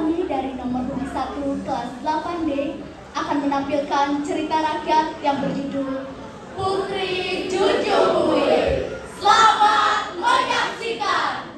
kami dari nomor 1 kelas 8D akan menampilkan cerita rakyat yang berjudul Putri Junjung Muih. Selamat menyaksikan.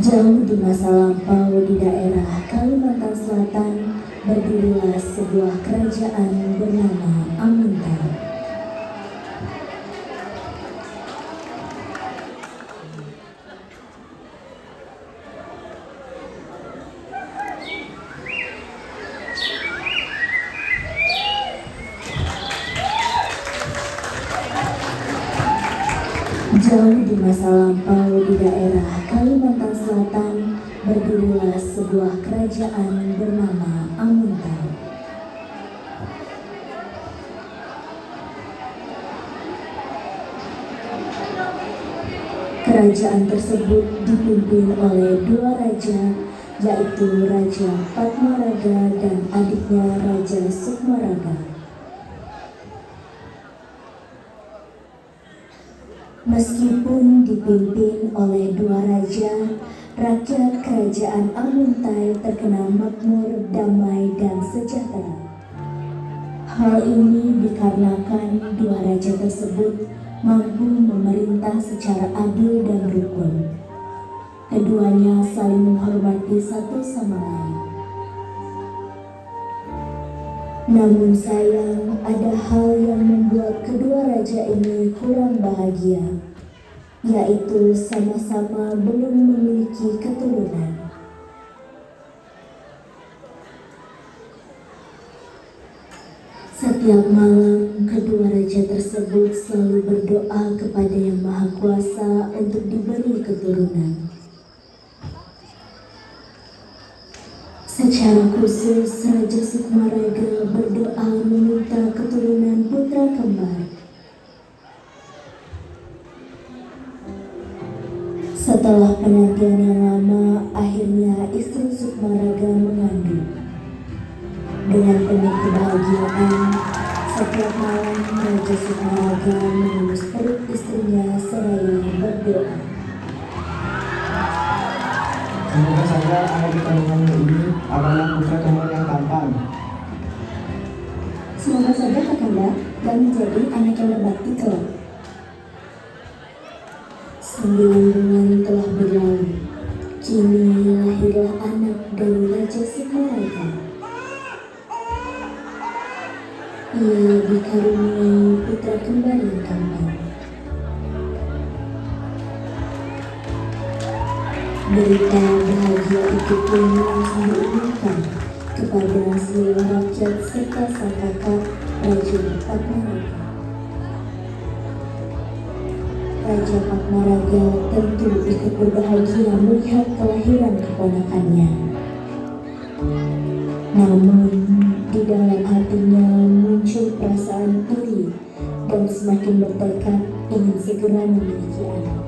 Jauh di masa lampau di daerah Kalimantan Selatan berdirilah sebuah kerajaan bernama Amuntai. Jauh di masa lampau di daerah Kalimantan Selatan berdirilah sebuah kerajaan bernama Amuntai. Kerajaan tersebut dipimpin oleh dua raja, yaitu Raja Padmaraga dan adiknya Raja Sukmaraga. Meskipun dipimpin oleh dua raja, rakyat kerajaan Amuntai terkenal makmur, damai, dan sejahtera. Hal ini dikarenakan dua raja tersebut mampu memerintah secara adil dan rukun. Keduanya saling menghormati satu sama lain. Namun sayang, ada hal yang membuat kedua raja ini kurang bahagia, yaitu sama-sama belum memiliki keturunan. Setiap malam, kedua raja tersebut selalu berdoa kepada Yang Maha Kuasa untuk diberi keturunan. Secara khusus, Raja Sukmaraga berdoa meminta keturunan putra kembar. Setelah penantian yang lama, akhirnya istri Sukmaraga mengandung. Dengan penuh kebahagiaan, setiap malam Raja Sukmaraga mengelus perut istrinya seraya berdoa. Semoga saja anak di kandunganmu ini adalah putra kembar yang tampan. Semoga saja Kakanda dan menjadi anak yang berbakti kelak. 9 bulan telah berlalu. Kini lahirlah anak dari Raja Sukmaraga. Ia dikaruniai putra kembar yang tampan. Berita bahagia itu pun langsung diumumkan kepada seluruh rakyat serta sang kakak Raja Padmaraga. Raja Padmaraga tentu ikut berbahagia melihat kelahiran keponakannya. Namun di dalam hatinya muncul perasaan iri dan semakin bertekad ingin segera memiliki anak.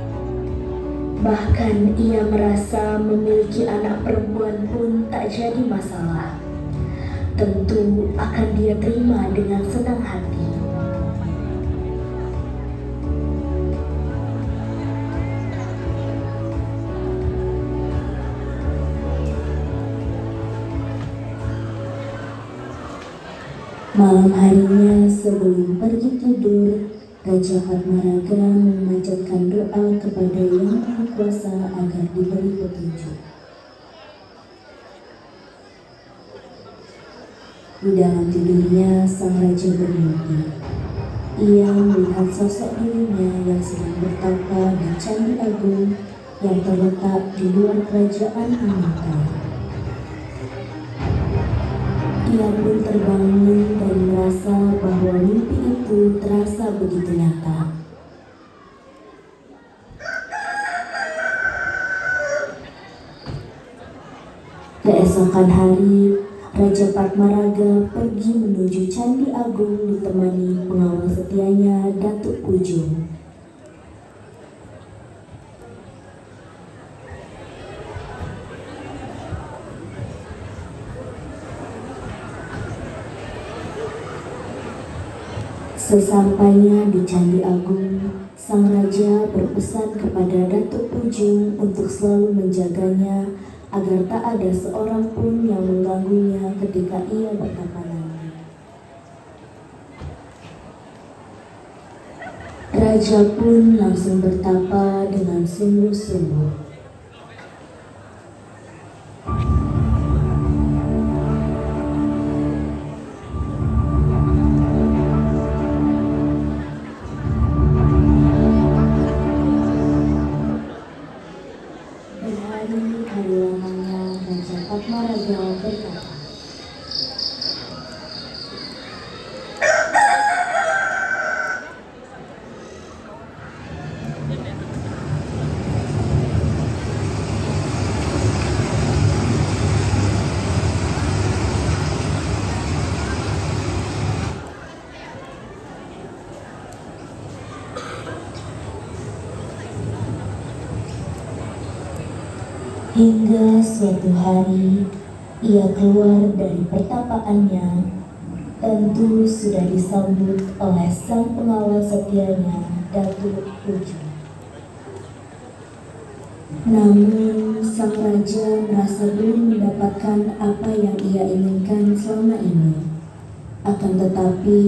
Bahkan ia merasa memiliki anak perempuan pun tak jadi masalah. Tentu akan dia terima dengan senang hati. Malam harinya sebelum pergi tidur, Raja Padmaraga memanjatkan doa kepada Yang Maha Kuasa agar diberi petunjuk. Di dalam tidurnya, sang raja bermimpi. Ia melihat sosok dirinya yang sedang bertapa di Candi Agung yang terletak di luar kerajaan Amantai. Ia pun terbangun dan merasa bahwa mimpi itu terasa begitu nyata. Keesokan hari, Raja Padmaraga pergi menuju Candi Agung ditemani pengawal setianya Datuk Pujung. Sesampainya di Candi Agung, sang raja berpesan kepada Datuk Pujung untuk selalu menjaganya agar tak ada seorang pun yang mengganggunya ketika ia bertapa nanti. Raja pun langsung bertapa dengan sungguh-sungguh. Hari lamanya Raja Padmaraga berkata, hingga suatu hari ia keluar dari pertapaannya, tentu sudah disambut oleh sang pengawal setianya, Datuk Pujung. Namun sang raja merasa belum mendapatkan apa yang ia inginkan selama ini. Akan tetapi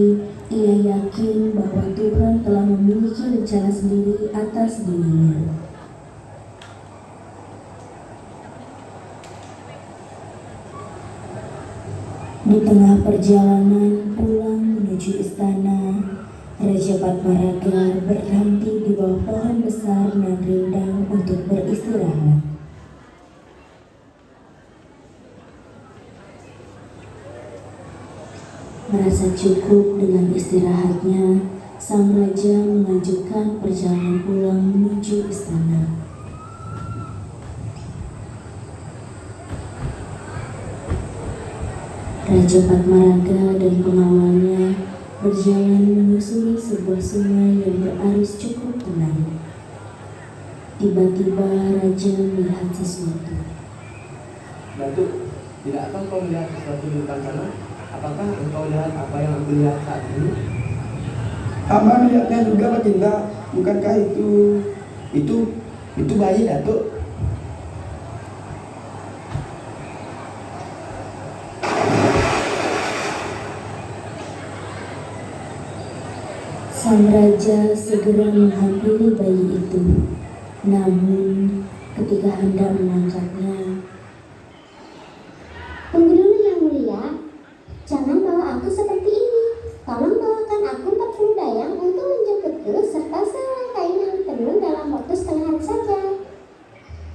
ia yakin bahwa Tuhan telah memiliki rencana sendiri atas dirinya. Di tengah perjalanan pulang menuju istana, Raja Padmaraga berhenti di bawah pohon besar nan rindang untuk beristirahat. Merasa cukup dengan istirahatnya, sang raja melanjutkan perjalanan pulang menuju istana. Raja Padmaraga dan pengawalnya berjalan menyusuri sebuah sungai yang berarus cukup tenang. Tiba-tiba Raja melihat sesuatu. Datuk, tidakkah kau melihat sesuatu di depan sana? Apakah engkau lihat apa yang aku lihat saat ini? Hamba melihatnya juga, Baginda. Bukankah itu bayi, Datuk? Sang raja segera menghampiri bayi itu. Namun ketika hendak menangkapnya, "Tunggu dulu yang mulia, jangan bawa aku seperti ini. Tolong bawakan aku 40 dayang untuk menjemputku serta sehelai kain yang tenun dalam waktu setengah hari saja."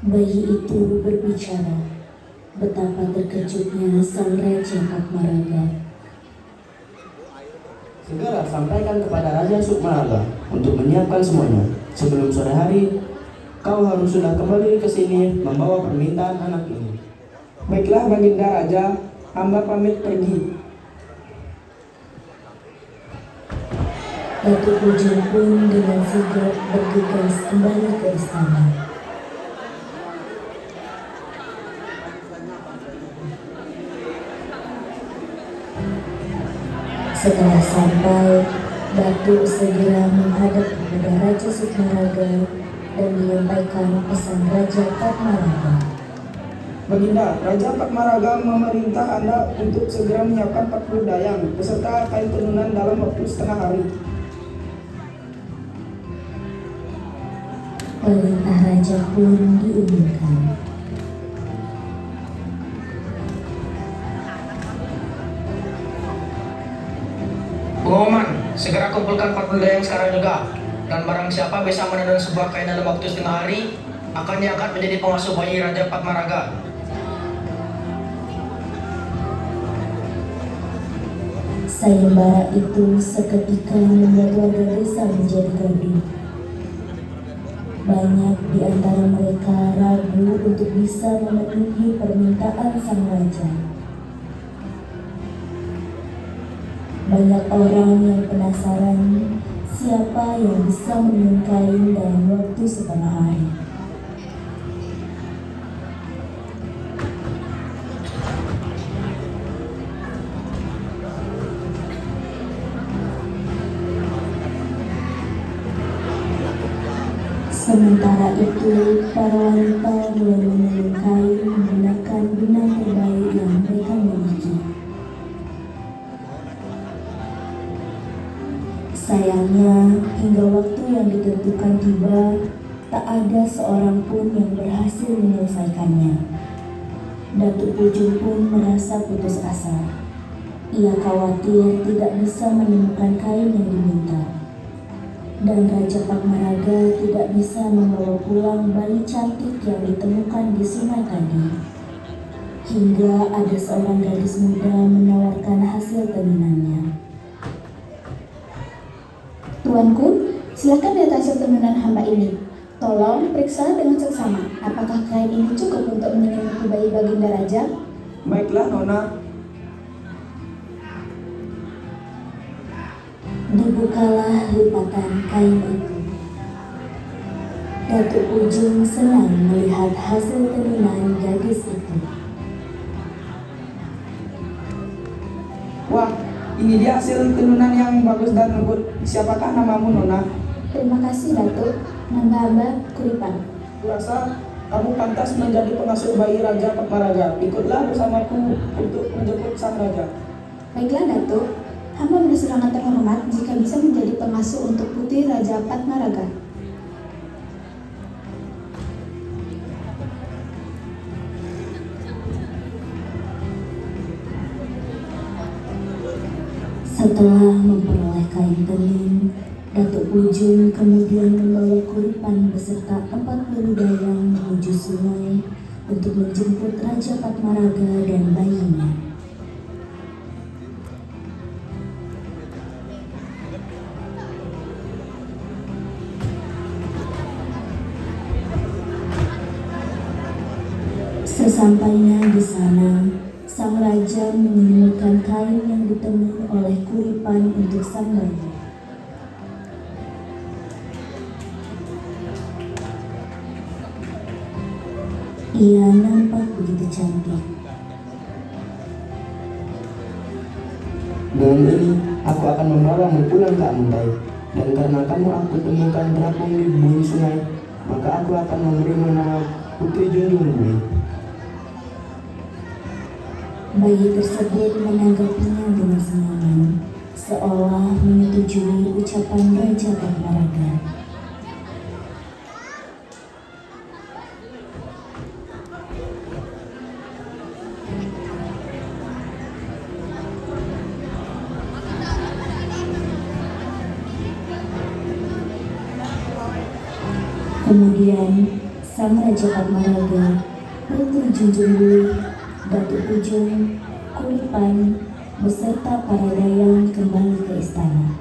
bayi itu berbicara. Betapa terkejutnya sang Raja Padmaraga. Segera sampaikan kepada Raja Sukmaraga untuk menyiapkan semuanya. Sebelum sore hari, kau harus sudah kembali ke sini membawa permintaan anak ini. Baiklah, Baginda Raja. Hamba pamit pergi. Datuk Pujung pun dengan sigap bergegas kembali ke istana. Setelah sampai, Datuk segera menghadap kepada Raja Sukmaraga dan menyampaikan pesan Raja Padmaraga. Baginda, Raja Padmaraga memerintah Anda untuk segera menyiapkan 40 dayang beserta kain tenunan dalam waktu setengah hari. Perintah Raja pun diumumkan. Pengumuman, segera kumpulkan 40 dayang sekarang juga. Dan barang siapa bisa menenun sebuah kain dalam waktu setengah hari, akan diangkat menjadi pengasuh bayi Raja Patmaraga. Sayembara itu seketika membuat warga desa menjadi gaduh. Banyak di antara mereka ragu untuk bisa memenuhi permintaan sang raja. Banyak orang yang penasaran siapa yang bisa menenun kain dalam waktu setengah hari. Sementara itu, para wanita mulai menenun kain menggunakan benang terbaik yang mereka miliki. Sayangnya, hingga waktu yang ditentukan tiba, tak ada seorang pun yang berhasil menyelesaikannya. Datuk Pujung pun merasa putus asa. Ia khawatir tidak bisa menemukan kain yang diminta. Dan Raja Patmaraga tidak bisa membawa pulang bayi cantik yang ditemukan di sungai tadi. Hingga ada seorang gadis muda menawarkan hasil tenunannya. Tuanku, silakan lihat hasil tenunan hamba ini. Tolong periksa dengan seksama, apakah kain ini cukup untuk menyelimuti bayi Baginda Raja? Baiklah, Nona. Dibukalah lipatan kain itu. Datuk Ujung senang melihat hasil tenunan gadis itu. Wah, ini dia hasil tenunan yang bagus dan lembut. Siapakah namamu, Nona? Terima kasih, Datuk. Nama hamba Kuripan. Kurasa kamu pantas menjadi pengasuh bayi Raja Patmaraga. Ikutlah bersamaku untuk menjemput sang raja. Baiklah, Datuk. Hamba merasa sangat terhormat jika bisa menjadi pengasuh untuk putri Raja Patmaraga. Setelah memperoleh kain tenun, Datuk Ujung kemudian membawa Kuripan beserta 40 dayang menuju sungai untuk menjemput Raja Patmaraga dan bayinya. Sesampainya di sana, sang raja mengenakan kain yang ditenun oleh Kuripan untuk sang bayi. Ia nampak begitu cantik. Dengan ini, aku akan membawamu pulang ke Ambai. Dan karena kamu aku temukan terapung di bumi sungai, maka aku akan memberimu nama Putri Junjungkui. Bayi tersebut menanggapinya dengan senyuman, seolah menyetujui ucapan Raja Patmaraga. Kemudian, sang Raja Patmaraga, Putri Junjungkui, Datuk Ujung, Kuripan, beserta para dayang kembali ke istana.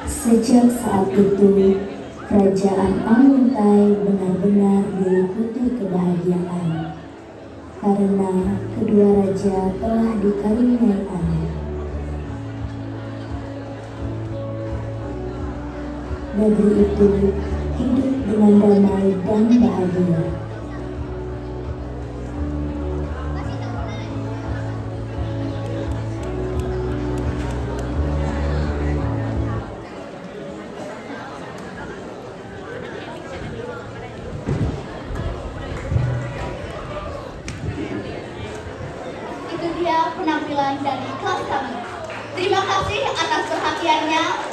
Sejak saat itu, kerajaan Amuntai benar-benar diliputi kebahagiaan karena kedua raja telah dikaruniai anak. Negeri itu hidup dengan damai dan bahagia. Itu dia penampilan dari kelas kami. Terima kasih atas perhatiannya.